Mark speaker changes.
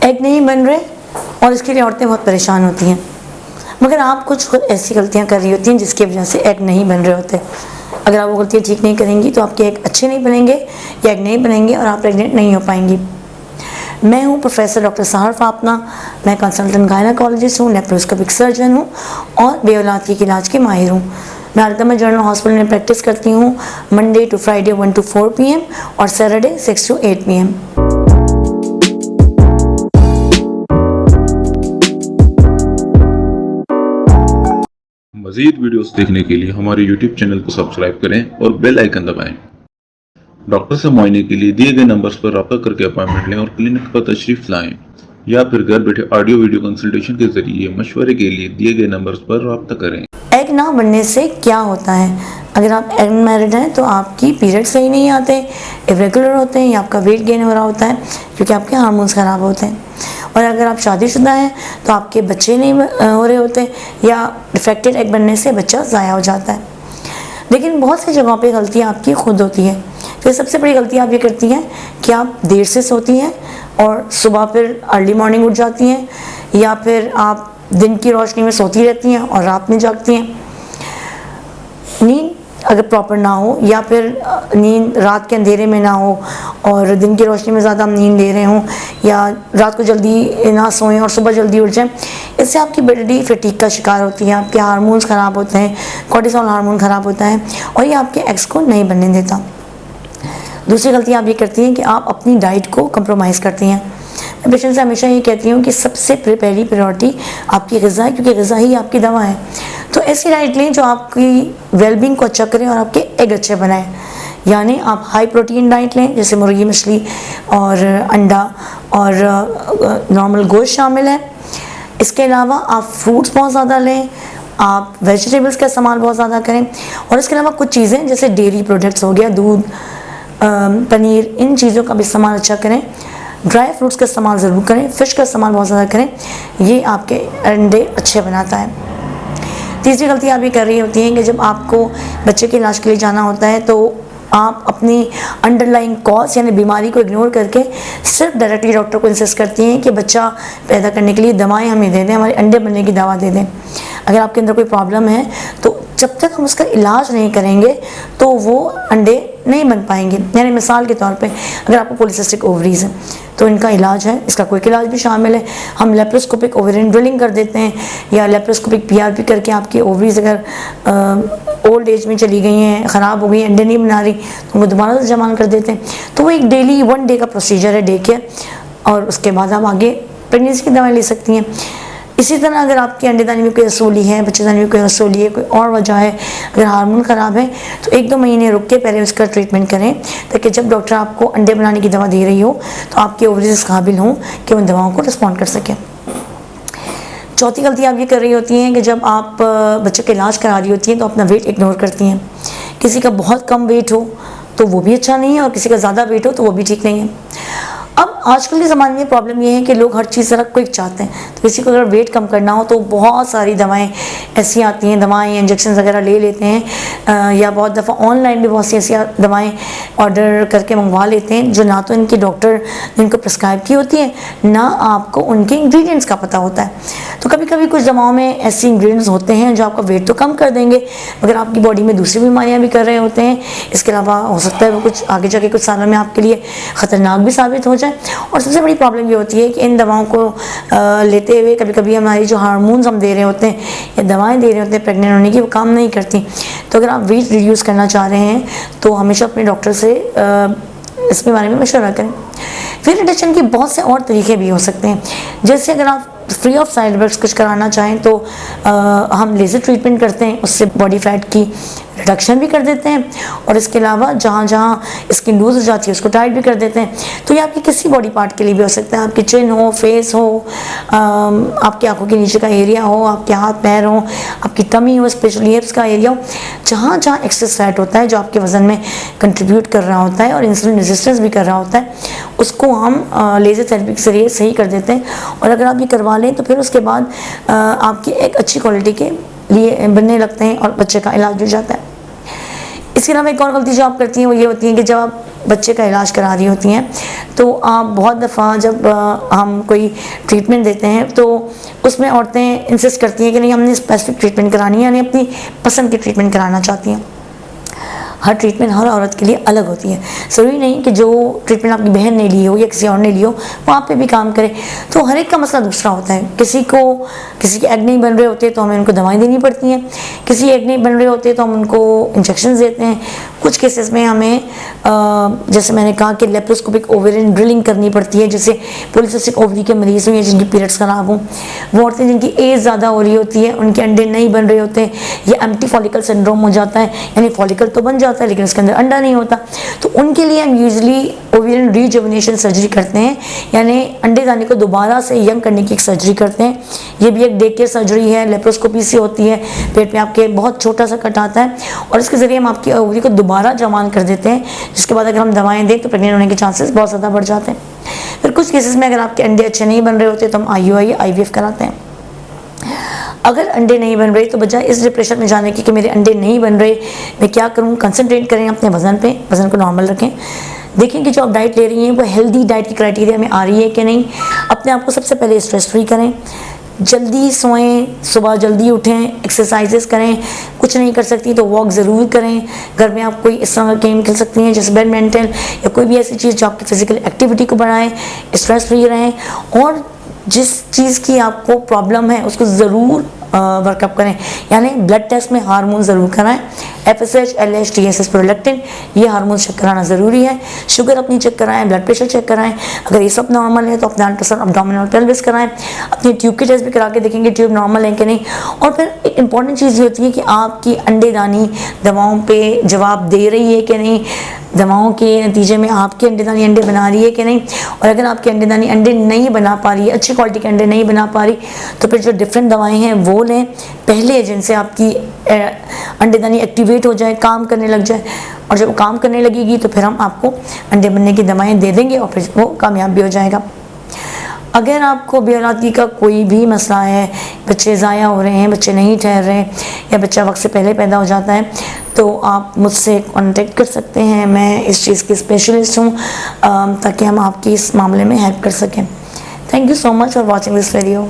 Speaker 1: Egg नहीं बन रहे और इसके लिए औरतें बहुत परेशान होती हैं, मगर आप कुछ ऐसी गलतियां कर रही होती हैं जिसकी वजह से एग नहीं बन रहे होते। अगर आप वो गलतियां ठीक नहीं करेंगी तो आपके एग अच्छे नहीं बनेंगे या एग नहीं बनेंगे और आप प्रेग्नेंट नहीं हो पाएंगी। मैं हूँ प्रोफेसर डॉक्टर सहर फातना। मैं कंसल्टेंट गायनेकोलॉजिस्ट हूँ, लेप्रोस्कोपिक सर्जन हूँ और बेऔलाद के इलाज की माहिर हूँ। मैं अल्तमत जनरल हॉस्पिटल में प्रैक्टिस करती हूँ Monday to Friday 1 to 4 PM और सैटरडे 6 to 8 PM।
Speaker 2: मज़ीद वीडियोस देखने के लिए हमारे YouTube चैनल को सब्सक्राइब करें और बेल आइकन दबाएं। डॉक्टर से मुआयने के लिए दिए गए नंबर्स पर रब्ता करके अपॉइंटमेंट लें और क्लिनिक पर तशरीफ लाएं, या फिर घर बैठे ऑडियो वीडियो कंसल्टेशन के जरिए मशवरे के लिए दिए गए नंबर्स पर रब्ता करें।
Speaker 1: एग ना बनने से क्या होता है? अगर आप अनमैरिड हैं तो आपकी पीरियड सही नहीं आते, इरेगुलर होते हैं या आपका वेट गेन हो रहा होता है क्योंकि आपके हार्मोन्स ख़राब होते हैं। और अगर आप शादीशुदा हैं तो आपके बच्चे नहीं हो रहे होते या डिफेक्टेड एग बनने से बच्चा ज़ाया हो जाता है। लेकिन बहुत सी जगहों पे गलतियाँ आपकी खुद होती है। तो सबसे बड़ी गलती आप ये करती हैं कि आप देर से सोती हैं और सुबह फिर अर्ली मॉर्निंग उठ जाती हैं, या फिर आप दिन की रोशनी में सोती रहती हैं और रात में जागती हैं। नींद अगर प्रॉपर ना हो या फिर नींद रात के अंधेरे में ना हो और दिन की रोशनी में ज़्यादा हम नींद ले रहे हों, या रात को जल्दी ना सोएं और सुबह जल्दी उठ जाएं, इससे आपकी बॉडी फटीग का शिकार होती है, आपके हार्मोन्स ख़राब होते हैं, कोर्टिसोल हार्मोन ख़राब होता है और ये आपके एग्स को नहीं बनने देता। दूसरी गलती आप ये करती हैं कि आप अपनी डाइट को कंप्रोमाइज़ करती हैं। मैं पेशेंट से हमेशा ये कहती हूँ कि सबसे पहली प्रायोरिटी आपकी ग़िज़ा है, क्योंकि ग़िज़ा ही आपकी दवा है। तो ऐसी डाइट लें जो आपकी वेलबींग को अच्छा करे और आपके एग अच्छे बनाए। यानी आप हाई प्रोटीन डाइट लें, जैसे मुर्गी, मछली और अंडा और नॉर्मल गोश्त शामिल है। इसके अलावा आप फ्रूट्स बहुत ज़्यादा लें, आप वेजिटेबल्स का इस्तेमाल बहुत ज़्यादा करें, और इसके अलावा कुछ चीज़ें जैसे डेयरी प्रोडक्ट्स हो गया, दूध, पनीर, इन चीज़ों का भी इस्तेमाल अच्छा करें। ड्राई फ्रूट्स का इस्तेमाल ज़रूर करें, फ़िश का इस्तेमाल बहुत ज़्यादा करें, ये आपके अंडे अच्छे बनाता है। तीसरी गलती आप ये कर रही होती हैं कि जब आपको बच्चे के इलाज के लिए जाना होता है तो आप अपनी अंडरलाइंग कॉज यानी बीमारी को इग्नोर करके सिर्फ डायरेक्टली डॉक्टर को इंसिस्ट करती हैं कि बच्चा पैदा करने के लिए दवाएं हमें दे दें, हमारे अंडे बनने की दवा दे दें। अगर आपके अंदर कोई प्रॉब्लम है तो जब तक हम उसका इलाज नहीं करेंगे तो वो अंडे नहीं बन पाएंगे। यानी मिसाल के तौर पे अगर आपको पॉलीसिस्टिक ओवरीज है तो इनका इलाज है, इसका कोई इलाज भी शामिल है। हम लेप्रोस्कोपिक ओवेरियन ड्रिलिंग कर देते हैं या लेप्रोस्कोपिक PRP करके आपकी ओवरीज अगर ओल्ड एज में चली गई हैं, ख़राब हो गई, अंडे नहीं बना रही, तो उनको दोबारा से जमा कर देते हैं। तो वो एक डेली 1 डे का प्रोसीजर है, डे केयर, और उसके बाद आप आगे प्रेगनेंसी की दवाएँ ले सकती हैं। इसी तरह अगर आपकी अंडेदानी में कोई रसोली है, बच्चेदानी में कोई रसोली है, कोई और वजह है, अगर हार्मोन ख़राब है तो 1-2 महीने रुक के पहले उसका ट्रीटमेंट करें, ताकि जब डॉक्टर आपको अंडे बनाने की दवा दे रही हो तो आपके ओवरीज इस काबिल हों कि उन दवाओं को रिस्पॉन्ड कर सकें। चौथी गलती आप ये कर रही होती हैं कि जब आप बच्चों का इलाज करा रही होती हैं तो अपना वेट इग्नोर करती हैं। किसी का बहुत कम वेट हो तो वो भी अच्छा नहीं है और किसी का ज़्यादा वेट हो तो वो भी ठीक नहीं है। अब आजकल के ज़माने में प्रॉब्लम ये है कि लोग हर चीज़ ज़रा क्विक चाहते हैं। तो किसी को अगर वेट कम करना हो तो बहुत सारी दवाएं ऐसी आती हैं, दवाएं इंजेक्शन वगैरह ले लेते हैं, या बहुत दफ़ा ऑनलाइन भी बहुत सी ऐसी दवाएं ऑर्डर करके मंगवा लेते हैं जो ना तो इनकी डॉक्टर ने इनको प्रिस्क्राइब की होती है, ना आपको उनके इंग्रेडिएंट्स का पता होता है। तो कभी कभी कुछ दवाओं में ऐसे इंग्रेडिएंट्स होते हैं जो आपका वेट तो कम कर देंगे मगर आपकी बॉडी में दूसरी बीमारियाँ भी कर रहे होते हैं। इसके अलावा हो सकता है वो कुछ आगे जाके कुछ सालों में आपके लिए ख़तरनाक भी साबित हो जाए। और सबसे बड़ी प्रॉब्लम ये होती है कि इन दवाओं को लेते हुए कभी कभी हमारी जो हार्मोन्स हम दे रहे होते हैं या दवाएं दे रहे होते हैं प्रेग्नेंट होने की, वो काम नहीं करती। तो अगर आप वेट रिड्यूस करना चाह रहे हैं तो हमेशा अपने डॉक्टर से इसके बारे में मशवरा करें। वेट रिडक्शन के बहुत से और तरीके भी हो सकते हैं, जैसे अगर आप फ्री ऑफ साइड इफेक्ट्स कुछ कराना चाहें तो हम लेज़र ट्रीटमेंट करते हैं, उससे बॉडी फैट की रिडक्शन भी कर देते हैं, और इसके अलावा जहाँ जहाँ स्किन लूज हो जाती है उसको टाइट भी कर देते हैं। तो ये आपके किसी बॉडी पार्ट के लिए भी हो सकता है, आपकी चिन हो, फेस हो, आपकी आंखों के नीचे का एरिया हो, आपके हाथ पैर हो, आपकी टमी हो, स्पेशली हिप्स का एरिया हो, जहाँ जहाँ एक्सेस फैट होता है जो आपके वज़न में कंट्रीब्यूट कर रहा होता है और इंसुलिन रेजिस्टेंस भी कर रहा होता है, उसको हम लेज़र थेरेपी के जरिए सही कर देते हैं। और अगर आप ये करवा लें तो फिर उसके बाद आपकी एक अच्छी क्वालिटी के लिए बनने लगते हैं और बच्चे का इलाज हो जाता है। इसके अलावा एक और गलती जो आप करती हैं वो ये होती है कि जब आप बच्चे का इलाज करा रही होती हैं, तो आप बहुत दफ़ा जब हम कोई ट्रीटमेंट देते हैं तो उसमें औरतें इंसिस्ट करती हैं कि नहीं, हमने स्पेसिफिक ट्रीटमेंट करानी है, यानी अपनी पसंद की ट्रीटमेंट कराना चाहती हैं। हर ट्रीटमेंट हर औरत के लिए अलग होती है। ज़रूरी नहीं कि जो ट्रीटमेंट आपकी बहन ने ली हो या किसी और ने ली हो वो आप पे भी काम करे। तो हर एक का मसला दूसरा होता है। किसी के एग नहीं बन रहे होते तो हमें उनको दवाएं देनी पड़ती हैं, किसी एग नहीं बन रहे होते तो हम उनको इंजेक्शन देते हैं। कुछ केसेस में हमें जैसे मैंने कहा कि लेप्रोस्कोपिक ओवेरियन ड्रिलिंग करनी पड़ती है, जैसे पॉलीसिस्टिक ओवरी के मरीज हों या जिनकी पीरियड्स खराब हों, वो औरतें जिनकी एज ज़्यादा हो रही होती है, उनके अंडे नहीं बन रहे होते, या एम्प्टी फॉलिकल सिंड्रोम हो जाता है, यानी फॉलिकल तो बन जाता है लेकिन उसके अंदर अंडा नहीं होता, तो उनके लिए हम यूजुअली ओवेरियन रीजुवेनेशन सर्जरी करते हैं, यानी अंडे दाने को दोबारा से यंग करने की एक सर्जरी करते हैं। ये भी एक डे केयर सर्जरी है, लेप्रोस्कोपी से होती है, पेट में आपके बहुत छोटा सा कट आता है और इसके ज़रिए हम आपकी ओवरी को दोबारा जवान कर देते हैं, जिसके बाद अगर हम दवाएं दें तो प्रेग्नेंट होने के चांसेस बहुत ज़्यादा बढ़ जाते हैं। फिर कुछ केसेस में अगर आपके अंडे अच्छे नहीं बन रहे होते तो हम IUI/IVF कराते हैं। अगर अंडे नहीं बन रहे तो बजाय इस डिप्रेशन में जाने की कि मेरे अंडे नहीं बन रहे, मैं क्या करूं, कंसंट्रेट करें अपने वज़न पे, वज़न को नॉर्मल रखें, देखें कि जो आप डाइट ले रही हैं वो हेल्दी डाइट की क्राइटेरिया में आ रही है कि नहीं। अपने आप को सबसे पहले स्ट्रेस फ्री करें, जल्दी सोएं, सुबह जल्दी उठें, एक्सरसाइजेस करें, कुछ नहीं कर सकती तो वॉक ज़रूर करें। घर में आप कोई इस तरह का गेम खेल सकती हैं जैसे बैडमिंटन या कोई भी ऐसी चीज़ जो आपकी फिजिकल एक्टिविटी को बढ़ाएं, स्ट्रेस फ्री रहें, और जिस चीज़ की आपको प्रॉब्लम है उसको ज़रूर वर्कअप करें, यानी ब्लड टेस्ट में हार्मोन ज़रूर कराएं, FSH, LH, TSH, प्रोलैक्टिन, ये हार्मोन चेक कराना ज़रूरी है। शुगर अपनी चेक कराएं, ब्लड प्रेशर चेक कराएं, अगर ये सब नॉर्मल है तो अपना अल्ट्रासाउंड अब्डोमिनल पेल्विस कराएं, अपनी ट्यूब के टेस्ट भी करा के देखेंगे ट्यूब नॉर्मल है कि नहीं। और फिर एक इंपॉर्टेंट चीज़ ये होती है कि आपकी अंडेदानी दवाओं पे जवाब दे रही है कि नहीं, दवाओं के नतीजे में आपकी अंडेदानी अंडे बना रही है कि नहीं, और अगर आपकी अंडेदानी अंडे नहीं बना पा रही है, अच्छी क्वालिटी के अंडे नहीं बना पा रही, तो फिर जो डिफरेंट दवाएं हैं वो लें पहले, जिनसे आपकी अंडेदानी एक्टिवेट हो जाए, काम करने लग जाए, और जब काम करने लगेगी तो फिर हम आपको अंडे बनने की दवाएं दे देंगे और फिर वो कामयाब भी हो जाएगा। अगर आपको बेऔलादी का कोई भी मसला है, बच्चे ज़ाया हो रहे हैं, बच्चे नहीं ठहर रहे या बच्चा वक्त से पहले पैदा हो जाता है, तो आप मुझसे कांटेक्ट कर सकते हैं। मैं इस चीज़ की स्पेशलिस्ट हूँ ताकि हम आपकी इस मामले में हेल्प कर सकें। Thank you so much for watching this video.